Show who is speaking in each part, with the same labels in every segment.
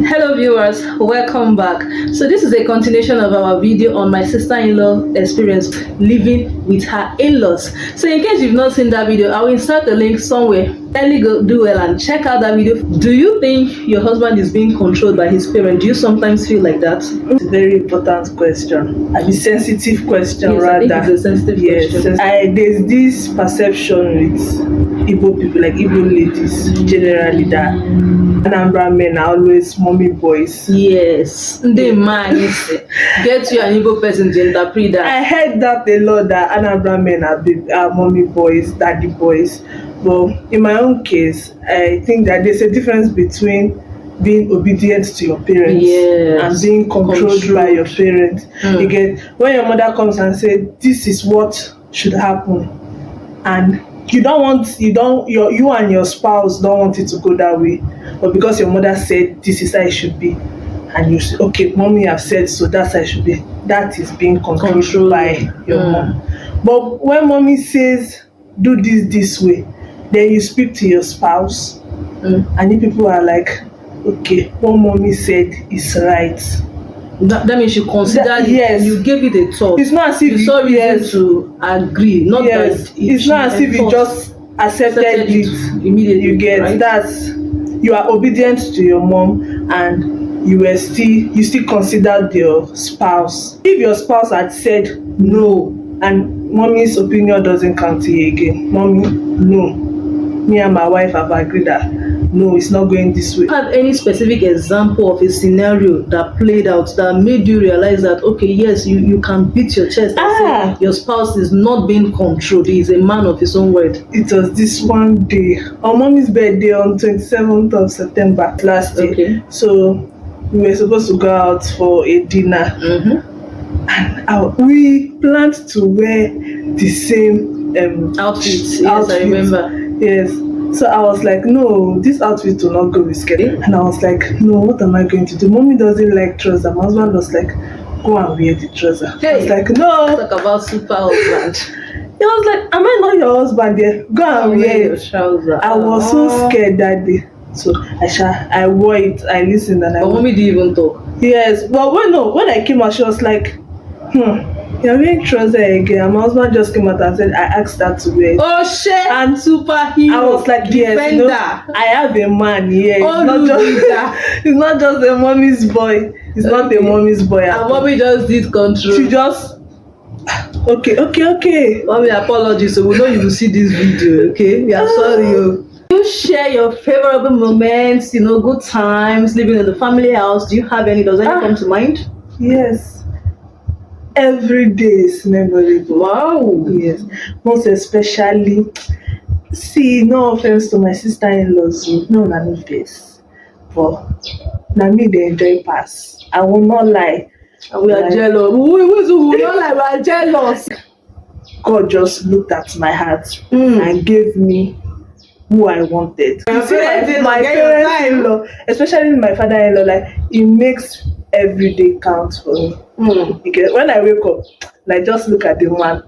Speaker 1: Hello viewers, welcome back. So this is a continuation of our video on my sister-in-law experience living with her in-laws. So in case you've not seen that video, I will insert the link somewhere. Kindly go do well and check out that video. Do you think your husband is being controlled by his parents? Do you sometimes feel like that?
Speaker 2: It's a very important question. A sensitive question,
Speaker 1: yes,
Speaker 2: rather.
Speaker 1: I think it's a sensitive question.
Speaker 2: There's this perception with Igbo people, like Igbo ladies, generally, that Anambra men are always mommy boys.
Speaker 1: Yes, they mind. Get you an Igbo person to interpret that.
Speaker 2: I heard that a lot, that Anambra men are mommy boys, daddy boys. But in my own case, I think that there's a difference between being obedient to your parents and being controlled by your parents. You get, when your mother comes and says this is what should happen, and you and your spouse don't want it to go that way, but because your mother said this is how it should be, and you say, okay, mommy have said so, that's how it should be, that is being controlled by your mom. But when mommy says do this way, then you speak to your spouse, and you people are like, okay, what mommy said is right.
Speaker 1: That means you consider you gave it a thought.
Speaker 2: It's not as if
Speaker 1: you saw reason to agree. Not that
Speaker 2: it's not as if you just accepted it immediately. You get, right? That's, you are obedient to your mom, and you still considered your spouse. If your spouse had said no, and mommy's opinion doesn't count here again, mommy, no, me and my wife have agreed that no, it's not going this way.
Speaker 1: Have any specific example of a scenario that played out that made you realize that, okay, yes, you can beat your chest and say your spouse is not being controlled, he is a man of his own word?
Speaker 2: It was this one day, on mommy's birthday on 27th of September last year. Okay. So we were supposed to go out for a dinner. And we planned to wear the same
Speaker 1: outfit. Yes, I remember.
Speaker 2: Yes. So I was like, no, this outfit will not go with skirt. And I was like, no, what am I going to do? Mommy doesn't like trousers. My husband was like, go and wear the trouser. Hey, I was like, no.
Speaker 1: Talk about super husband.
Speaker 2: He was like, am I not your husband there? Go and wear
Speaker 1: your trouser.
Speaker 2: I was so scared that day. So I wore it, I listened, and
Speaker 1: But mommy didn't even talk.
Speaker 2: Yes, but when I came out, she was like, you're wearing trouser again. And my husband just came out and said, I asked her to wear it.
Speaker 1: Oh shit! And superhero.
Speaker 2: I was like, yes, I have a man here. It's not just a mommy's boy. It's not a mommy's boy.
Speaker 1: And mommy just did control.
Speaker 2: She just okay.
Speaker 1: Mommy, apologies. So we know you will see this video, okay? We are sorry. You share your favorable moments, good times, living in the family house. Do you have any? Does any come to mind?
Speaker 2: Yes. Every day is memorable.
Speaker 1: Wow.
Speaker 2: Yes. Most especially, see, no offense to my sister-in-laws, no face. But now me they enjoy pass. I will not lie.
Speaker 1: And we are jealous. We will not lie, we are jealous.
Speaker 2: God just looked at my heart and gave me who I wanted. My parents-in-law, especially my father-in-law, like, it makes every day count for me. Because when I wake up, like, just look at the man,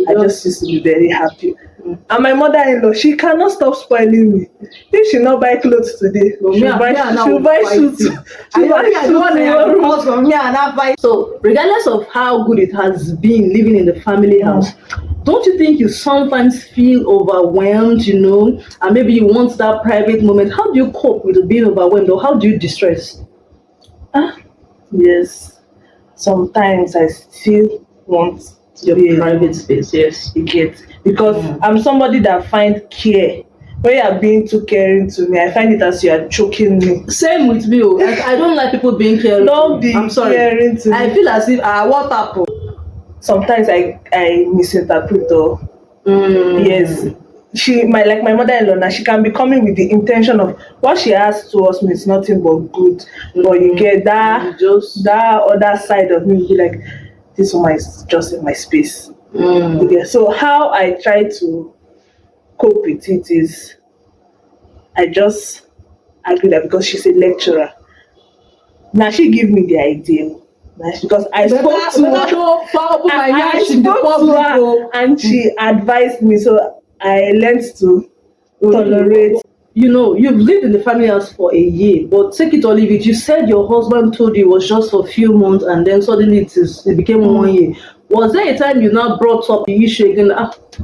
Speaker 2: I just used to be very happy. And my mother-in-law, she cannot stop spoiling me. If she not buy clothes today, she'll buy shoes.
Speaker 1: So regardless of how good it has been living in the family house, don't you think you sometimes feel overwhelmed, and maybe you want that private moment? How do you cope with being overwhelmed, or how do you distress?
Speaker 2: Yes. Sometimes I still want
Speaker 1: your private space. Yes,
Speaker 2: you get, because I'm somebody that finds care. When you are being too caring to me, I find it as you are choking me.
Speaker 1: Same with me. I don't like people being caring.
Speaker 2: Don't be caring to me.
Speaker 1: I feel as if what happened.
Speaker 2: Sometimes I misinterpret. Yes. My mother-in-law now, she can be coming with the intention of what she has towards me is nothing but good. But you get that other side of me, be like, this woman is just in my space. So how I try to cope with it is, I just agree that because she's a lecturer, now she give me the idea. Because I spoke to her and she advised me, so I learned to tolerate
Speaker 1: you've lived in the family house for a year, but take it or leave it. You said your husband told you it was just for a few months, and then suddenly it became 1 year. Was there a time you now brought up the issue again?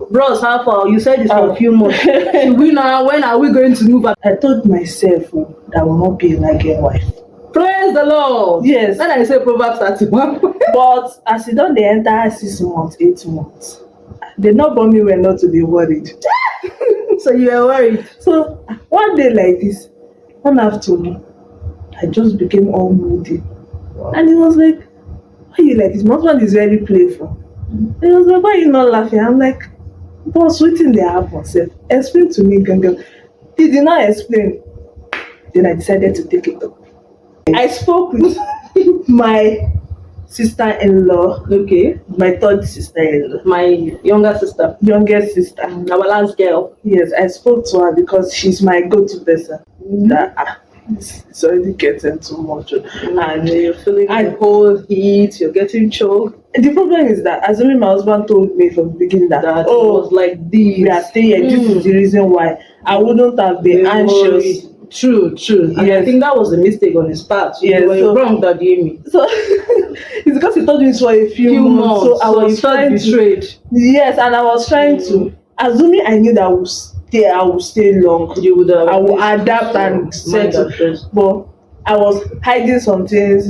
Speaker 1: Bros, how far? You said it's for a few months. When are we going to move?
Speaker 2: I told myself that I will not be a nagging wife.
Speaker 1: Praise the Lord.
Speaker 2: Yes.
Speaker 1: Then I say Proverbs 31.
Speaker 2: But as you don't, they enter 6 months, 8 months. They not born me well not to be worried.
Speaker 1: So you were worried.
Speaker 2: So one day like this, one afternoon, I just became all moody. And he was like, why are you like this? My husband is very playful. He was like, why are you not laughing? I'm like, boss, waiting they happen. Explain to me, Gangan. He did not explain. Then I decided to take it up. I spoke with my sister-in-law.
Speaker 1: Okay.
Speaker 2: My third sister-in-law.
Speaker 1: My youngest sister.
Speaker 2: Youngest sister.
Speaker 1: Our last girl.
Speaker 2: Yes, I spoke to her because she's my go-to person. That it's already getting too much.
Speaker 1: And you're feeling the whole heat, you're getting choked.
Speaker 2: The problem is that assuming my husband told me from the beginning that
Speaker 1: it was like this.
Speaker 2: We are staying here, this is the reason why I wouldn't have been anxious.
Speaker 1: True. And yes. I think that was a mistake on his part.
Speaker 2: Yes,
Speaker 1: you were wrong, Daddy Amy.
Speaker 2: So it's because he told me it's for a few months. So I was trying
Speaker 1: betrayed.
Speaker 2: Yes, and I was trying to, assuming I knew that I would stay long.
Speaker 1: You would have.
Speaker 2: I would adapt and settle. But I was hiding some things,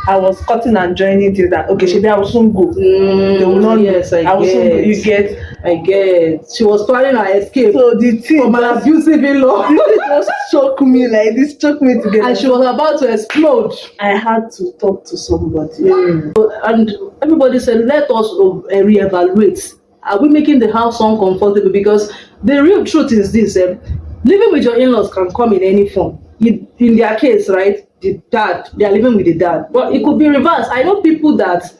Speaker 2: I was cutting and joining things that I will soon go.
Speaker 1: They will not. Yes, I will soon go.
Speaker 2: You get.
Speaker 1: I get. She was planning her escape.
Speaker 2: So the thing
Speaker 1: from an abusive in-law.
Speaker 2: It just shook me like this, shook me together.
Speaker 1: And she was about to explode.
Speaker 2: I had to talk to somebody.
Speaker 1: And everybody said, let us reevaluate. Are we making the house uncomfortable? Because the real truth is this: living with your in-laws can come in any form. In their case, right, they are living with the dad, but it could be reversed. I know people that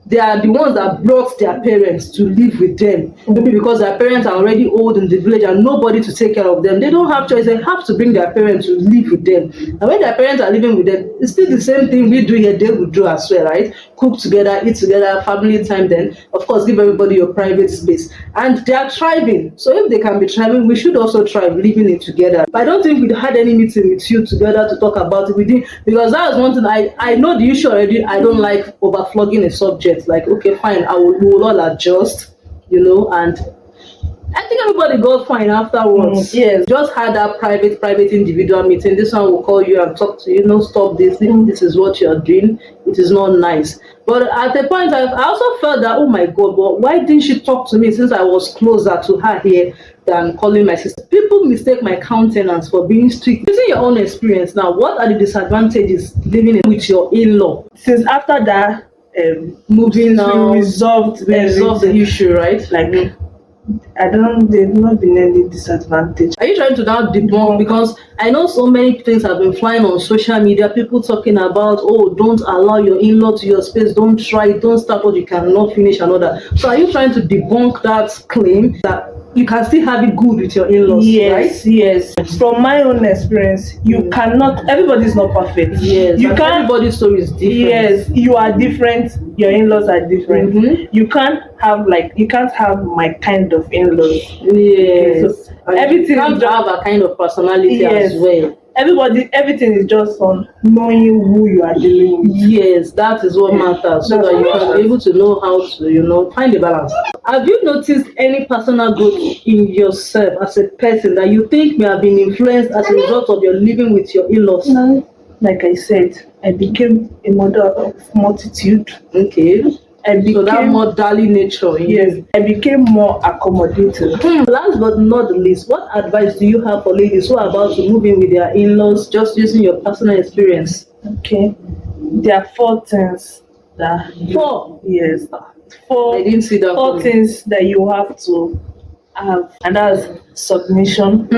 Speaker 1: they are the ones that brought their parents to live with them, maybe because their parents are already old in the village and nobody to take care of them. They don't have choice. They have to bring their parents to live with them. And when their parents are living with them, it's still the same thing we do here. They would do as well, right? Cook together, eat together, family time. Then, of course, give everybody your private space. And they are thriving. So if they can be thriving, we should also thrive living it together. But I don't think we had any meeting with you together to talk about it. We did, because that was one thing. I know the issue already. I don't like overflogging a subject. Like, okay, fine, we will all adjust, and I think everybody got fine afterwards.
Speaker 2: Yes.
Speaker 1: Just had that private individual meeting. This one will call you and talk to you, stop this. This is what you're doing. It is not nice. But at the point, I also felt that, oh my God, but why didn't she talk to me since I was closer to her here than calling my sister? People mistake my countenance for being strict. Using your own experience now, what are the disadvantages living with your in-law?
Speaker 2: Since after that,
Speaker 1: moving now,
Speaker 2: resolved
Speaker 1: the issue, right?
Speaker 2: Like, there's not been any disadvantage.
Speaker 1: Are you trying to now debunk? Because I know so many things have been flying on social media, people talking about, don't allow your in-law to your space, don't try, don't start what you cannot finish, and all that. So are you trying to debunk that claim that you can still have it good with your in-laws?
Speaker 2: Yes, right? Yes. From my own experience, you cannot. Everybody's not perfect.
Speaker 1: Yes. You can't. Everybody's story is different.
Speaker 2: Yes, you are different. Your in-laws are different. You can't have my kind of in-laws.
Speaker 1: Yes.
Speaker 2: Okay, so everything.
Speaker 1: You can't have a kind of personality as well.
Speaker 2: Everything is just on knowing who you are dealing with.
Speaker 1: Yes, that is what matters, so that you can be able to know how to, find a balance. Have you noticed any personal growth in yourself as a person that you think may have been influenced as a result of your living with your in-laws?
Speaker 2: No. Like I said, I became a mother of multitude.
Speaker 1: Okay. So that motherly nature.
Speaker 2: Yes, I became more accommodating.
Speaker 1: Last but not the least, what advice do you have for ladies who are about to move in with their in-laws, just using your personal experience?
Speaker 2: Okay, there are 4 things that.
Speaker 1: 4?
Speaker 2: Yes. 4.
Speaker 1: I didn't see that.
Speaker 2: 4 things that you have to have, and that's submission,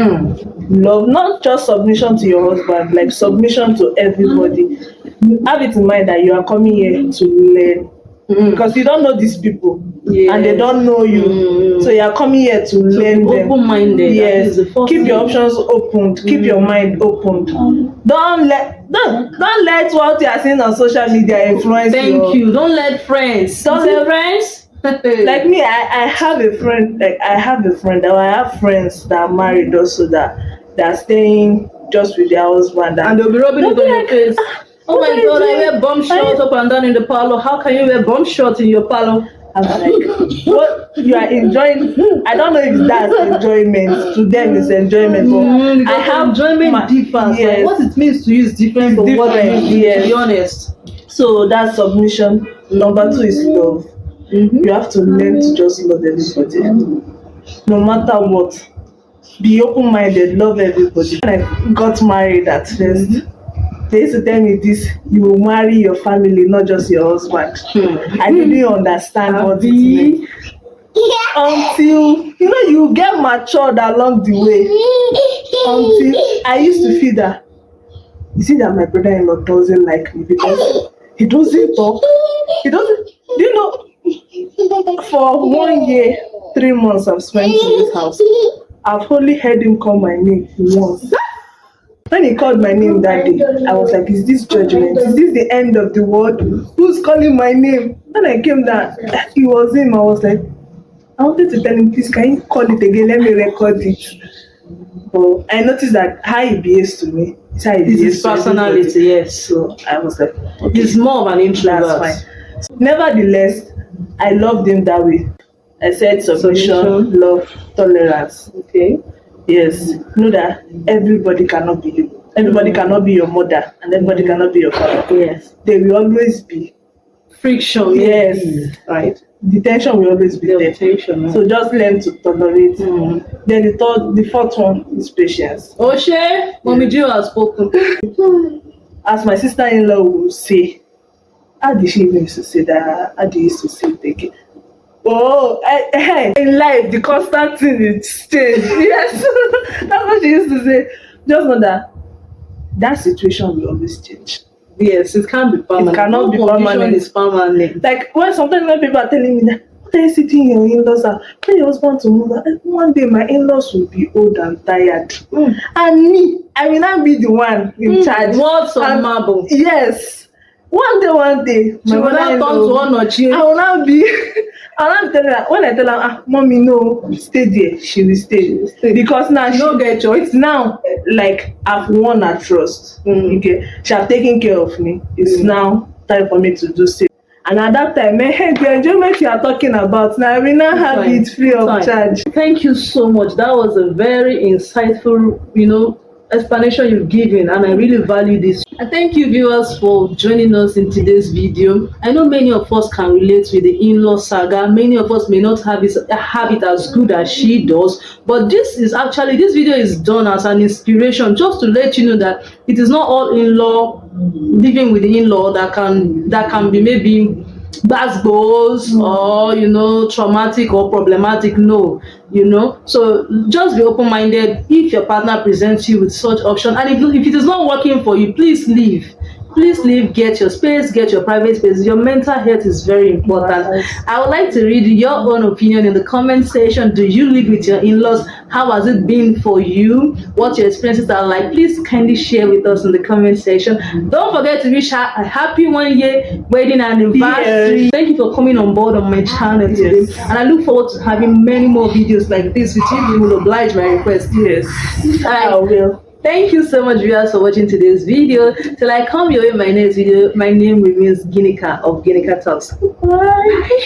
Speaker 2: love, not just submission to your husband, like submission to everybody. Have it in mind that you are coming here to learn. Because you don't know these people, and they don't know you, so you are coming here to learn them.
Speaker 1: Open-minded.
Speaker 2: Yes, keep your options open, keep your mind open. Don't let what you are seeing on social media influence you.
Speaker 1: Thank you. Don't let friends.
Speaker 2: Don't let friends. Like me, I have a friend. Like I have a friend, or I have friends that are married also that are staying just with their husband,
Speaker 1: and they'll be rubbing it on your face. Oh my God, I wear bomb shorts up and down in the parlor. How can you wear bomb shorts in your parlor?
Speaker 2: I'm like, what you are enjoying? I don't know if that's enjoyment. To them, it's enjoyment. But I have
Speaker 1: enjoyment difference.
Speaker 2: Yes.
Speaker 1: Like, what it means to you is different from what it means.
Speaker 2: Yes.
Speaker 1: To be honest.
Speaker 2: So that's submission. Number 2 is love. You have to learn to just love everybody, no matter what. Be open-minded, love everybody. When I got married at first, they used to tell me this: you will marry your family, not just your husband. I didn't understand what it meant until you get matured along the way. Until I used to feel that, you see that my brother-in-law doesn't like me because he doesn't talk. He doesn't. Do you know? For 1 year, 3 months I've spent in this house, I've only heard him call my name once. When he called my name that day, I was like, is this judgment? Is this the end of the world? Who's calling my name? When I came down, it was him. I was like, I wanted to tell him, please, can you call it again? Let me record it. But I noticed that how he behaves to me is how he behaves
Speaker 1: his personality, yes.
Speaker 2: So I was like, okay,
Speaker 1: he's more of an introvert.
Speaker 2: that's fine. So, nevertheless, I loved him that way. I said submission, love, tolerance.
Speaker 1: Okay.
Speaker 2: Yes. Know that everybody cannot be you. Everybody cannot be your mother, and everybody cannot be your father.
Speaker 1: Yes.
Speaker 2: There will always be
Speaker 1: friction.
Speaker 2: Yes.
Speaker 1: Right.
Speaker 2: The tension will always be there.
Speaker 1: Tension,
Speaker 2: so just learn to tolerate. Then the fourth one is patience.
Speaker 1: Oshe, Mommy Gio has spoken.
Speaker 2: As my sister-in-law will say, how did she even used to say that? How did you used to say it again? Oh, in life, the constant thing is change. Yes, that's what she used to say. Just know that situation will always change.
Speaker 1: Yes, it can't be permanent.
Speaker 2: It cannot be permanent.
Speaker 1: It's permanent.
Speaker 2: Like sometimes when people are telling me that, what are you sitting in your in-laws are? When your husband to move, one day my in-laws will be old and tired, and me, I will not be the one in charge.
Speaker 1: What's on marble?
Speaker 2: Yes. One day,
Speaker 1: she will not come to one or two.
Speaker 2: I will not be. I will not tell her. When I tell her, mommy, no, stay there, she will stay. Because now she don't get choice. Now, like I've won her trust. Okay, she have taken care of me. It's now time for me to do so. And at that time, the enjoyment you are talking about, now I will not have it free of charge.
Speaker 1: Thank you so much. That was a very insightful, explanation you've given, and I really value this. And thank you, viewers, for joining us in today's video. I know many of us can relate with the in-law saga. Many of us may not have it as good as she does, but this video is done as an inspiration, just to let you know that it is not all in-law living with the in-law that can be maybe bad goals or traumatic or problematic. No, so just be open-minded. If your partner presents you with such option, and if it is not working for you, please leave. Get your space, get your private space. Your mental health is very important. I would like to read your own opinion in the comment section. Do you live with your in-laws? How has it been for you? What your experiences are like? Please kindly share with us in the comment section. Don't forget to wish her a happy 1 year wedding anniversary. Yes. Thank you for coming on board on my channel today. Yes. And I look forward to having many more videos like this with you. You will oblige my request.
Speaker 2: Yes, I will.
Speaker 1: Thank you so much, viewers, for watching today's video. Till I come your way, my next video, my name remains Ginika of Ginika Talks. Bye.